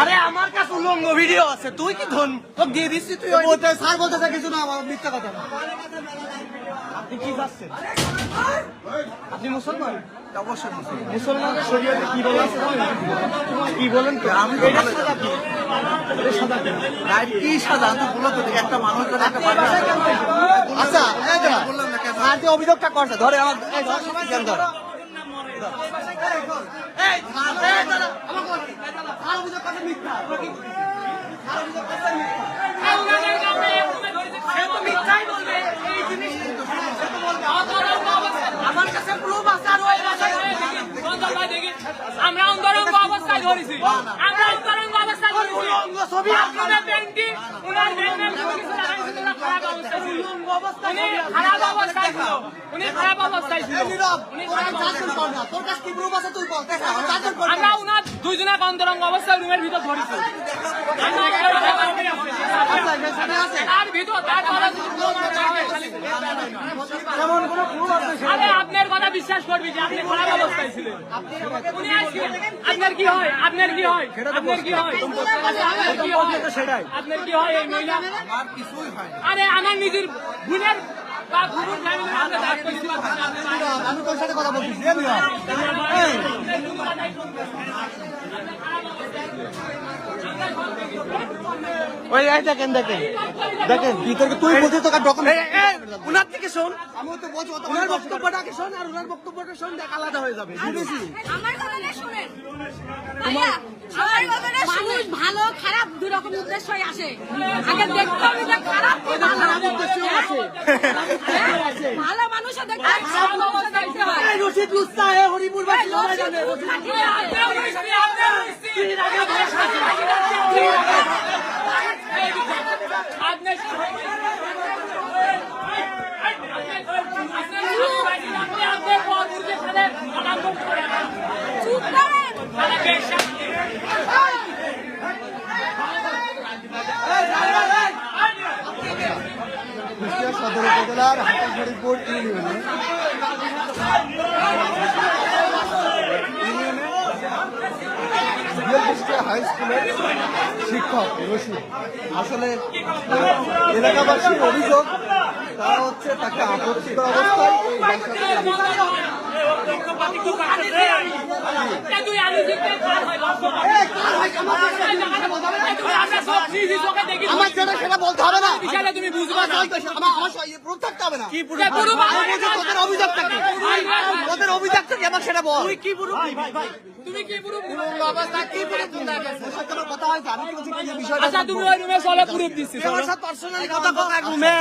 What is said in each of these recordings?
আরে আমার কাছে উলঙ্গ ভিডিও আছে, তুই কি ধন তোকে দিয়ে দিচ্ছি? তুই স্যার বলতেছে কিছু না, আমার মিথ্যা কথা। আপনি কি যাচ্ছেন? আপনি মুসলমান? অবশ্যই মুসলমানের শরীয়তে কি বলা আছে কি বলেন তো? আমি এটা সাদা কি? এটা সাদা কি? কি সাজা তো বলো তো, একটা মানুষ যদি একটা আচ্ছা বললাম না কেন আর যে অভিযোগটা করছে ধরে আমার কেন ধর আমার কাছে প্রুফ আছে। আমরা অন্তরঙ্গ অবস্থায় ধরেছি, আমরা অন্তরঙ্গ অবস্থায় ধরেছি। ছবি আপনাদের ব্যাংকটি উনার ব্যাংকের কিছু লাগাইছিল, খারাপ অবস্থায় ছিল। উনি খারাপ অবস্থায় ছিল, উনি খারাপ অবস্থায় ছিল, উনি খারাপ অবস্থায় ছিল। তোর কাছে কি প্রুফ আছে তুই বল। আমরা উনার দুইজনের অন্তরঙ্গ অবস্থায় রুমের ভিতর ধরেছি। তার ভিতর তার কথা যদি প্রমাণ না হয়, এমন কোনো প্রুফ আছে? আরে আপনার কথা বিশ্বাস করবি যে আপনি খারাপ অবস্থায় ছিলেন। উনি আজকে আপনার কি হয়, আপনার কি হয়, আপনার কি হয়, আপনার কি হয়, আপনার কি হয়? এই মহিলা আমার কিছুই হয় না। আরে আমার নিজের বোনের বা ফুফুর ফ্যামিলির সাথে দাঁড় করছি। আমি তোর সাথে কথা বলতেছি। ওই দেখেন দেখেন দেখেন ভিতরে তুই বলছিস তোকে ডকুমেন্ট উনার থেকে শোন। আমি তো বলছি ওনার বক্তব্যটাকে শোন আর ওনার বক্তব্যটা শোন, দেখ আলাদা হয়ে যাবে। বুঝেছি? আমার কথাটা শুনেন ভাইয়া, আমার কথাটা মানুষ ভালো খারাপ দুই রকম উদ্দেশ্যই আসে। আগে দেখতে হবে যে খারাপ কি ভালো উদ্দেশ্যই আসে। ভালো মানুষও দেখতে হয়, খারাপ মানুষও দেখতে হয়। এই রশিদ লুচ্চা হে হরিপুর বাসী সবাই জানে। চুপ করেন। কুষ্টিয়া সদর উপজেলার হরিপুর ইউনিয়নে কুষ্টিয়া হাই স্কুলের শিক্ষক রশিদ, আসলে এলাকাবাসীর অভিযোগ তারা হচ্ছে তাকে আপত্তিকর অবস্থায় এই আমার জন্য সেটা বলতে হবে না, তুমি বুঝবা না। আমার প্রুফ থাকতে হবে না। কি প্রুফ? তোদের অভিযোগ থাকে, তোদের অভিযোগ থাকে, আমার সেটা বল। তুই কি প্রুফ? তুমি কি পুরো অবস্থা কি প্রুফ? তোমার কথা হয়েছে, আমি বলছি কি বিষয়টা। আচ্ছা তুমি ওই রুমে চলে প্রুফ দিচ্ছি। আমার সাথে পার্সোনালি কথা বল। এক রুমে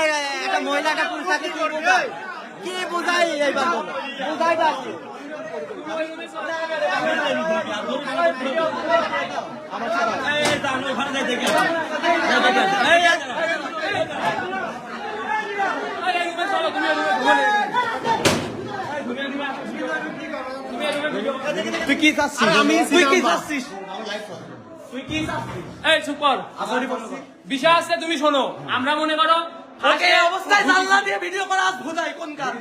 একটা মহিলা একটা পুরুষ থাকে, কি বোঝায়? কি বোঝায় এইবার বল? বোঝাইটা কি? আমার সাথে তুই কি চাচ্ছিস? তুই কি চাচ্ছিস? তুই কি চাচ্ছিস? এই চুপ কর। বিষয় আছে, তুমি শোনো। আমরা মনে করো এই অবস্থায় জানলা দিয়ে ভিডিও করা আজ বোঝায় কোন কাজ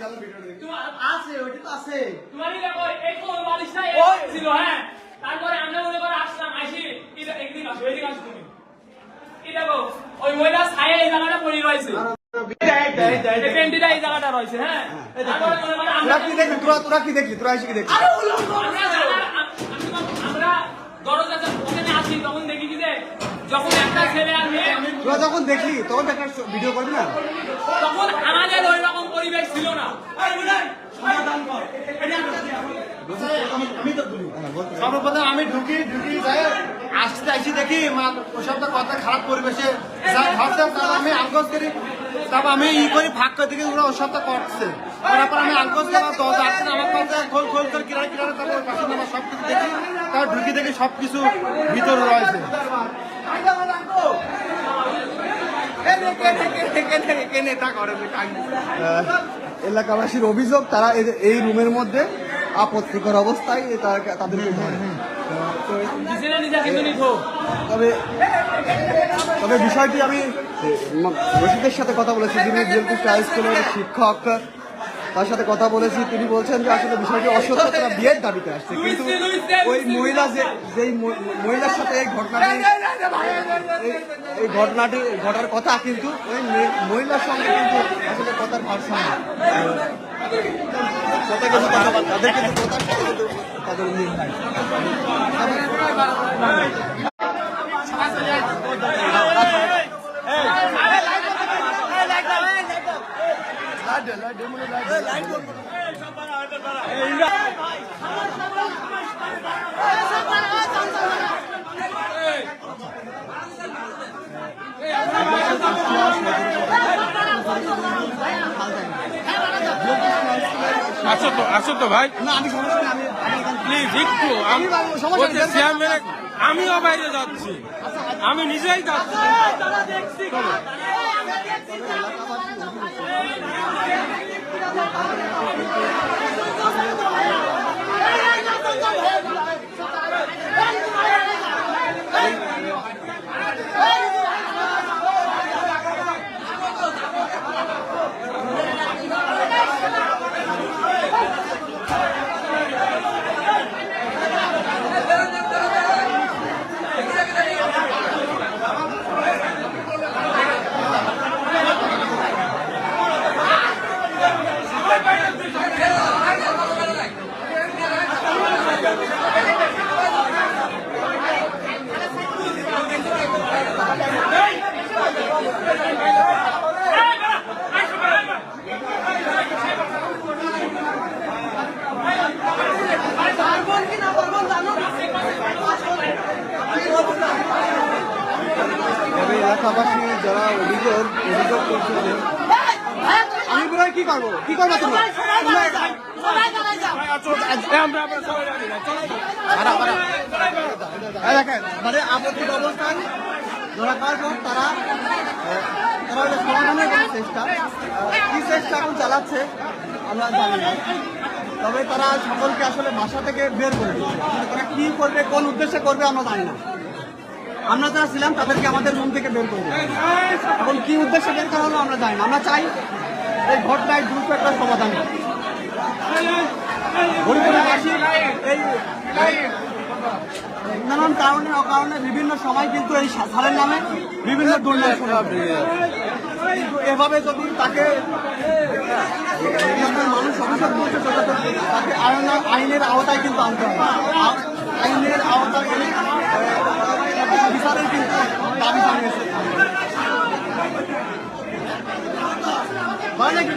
আছে? ওইটা তো আছে। তোমারই দেখো এই কোন বালিশটা ছিল, হ্যাঁ। তারপরে আমরা মনে করো আসলাম, আসি একদিন আসো, এদিক আসো তুমি। কি দেখো ওই মহিলা ছায়া এই জায়গাটা পড়ে রয়েছে, এই পেন্টিটা এই জায়গাটা রয়েছে, হ্যাঁ। তারপরে মনে করো তোরা কি দেখলি? তোরা কি দেখলি? তোরা এসে কি দেখলি? আমরা দরজা ওখানে আসি, তখন দেখি কি যে যখন একটা ছেলে আর মেয়ে, তোরা যখন দেখলি তখন একটা ভিডিও করবি না? তখন আমাদের ওই রকম পরিবেশ ছিল না। সর্বপ্রথম আমি ঢুকি যাই আসতে আসি দেখি ওসব তো কথা খারাপ পরিবেশে ভাবতাম, তারপর আমি আঙ্কজ করি, তারপর আমি করি ফাঁক করে দেখি ওরা ওসব তো করছে। তারপর আমি আঙ্কজ করার দরজা আসছে আমার কাছে খোল করে কিনারে কিনারে, তারপর পাশে আমার সব কিছু দেখি, তারপর ঢুকি দেখি সব কিছু ভিতরে রয়েছে। এলাকাবাসীর অভিযোগ তারা এই রুমের মধ্যে আপত্তিকর অবস্থায় তাদেরকে তবে তবে বিষয়টি আমি রশিদের সাথে কথা বলেছি, যিনি জেলকুষ্টি হাই স্কুলের শিক্ষক। তার সাথে কথা বলেছি, তিনি বলছেন যে আসলে বিষয়টি অসত্য, তারা বিয়ের দাবিতে আসছে, কিন্তু ওই মহিলা যেই মহিলার সাথে এই ঘটনাটি ঘটার কথা, কিন্তু ওই মহিলার সঙ্গে কিন্তু আসলে কথার ভারসাম্য কথা কিন্তু তাদের কিন্তু কথার সাথে কিন্তু তাদের মিল নাই। আসো তো ভাই, না আমি সমস্যা নেই, প্লিজ একটু আমিও বাইরে যাচ্ছি, আমি নিজেই যাচ্ছি। এলাকাবাসী যারা অভিযোগ করছে, আমি বলে কি করবো তোমরা দেখেন, মানে আপত্তির অবস্থান ধরা পাওয়ার পর তারা সমাধানের চেষ্টা এখন চালাচ্ছে আমরা জানি না, তবে তারা সকলকে আসলে বাসা থেকে বের করে দিচ্ছে। তারা কি করবে, কোন উদ্দেশ্যে করবে আমরা জানি না। আমরা যারা ছিলাম তাদেরকে আমাদের রুম থেকে বের করে দিচ্ছে। এখন কি উদ্দেশ্যে বের করা হলো আমরা জানি না। আমরা চাই এই ঘটনায় দ্রুত একটা সমাধান। হরিপুরবাসী এই নানান কারণে অকারণে বিভিন্ন সময় কিন্তু এই সারের নামে বিভিন্ন দুর্নীতি কিন্তু এভাবে যদি তাকে মানুষ অভিযোগ করছে তাকে আইনের আওতায় কিন্তু আনতে হবে। আইনের আওতায় বিচারের কিন্তু দাবি জানিয়েছে। ভালো নাকি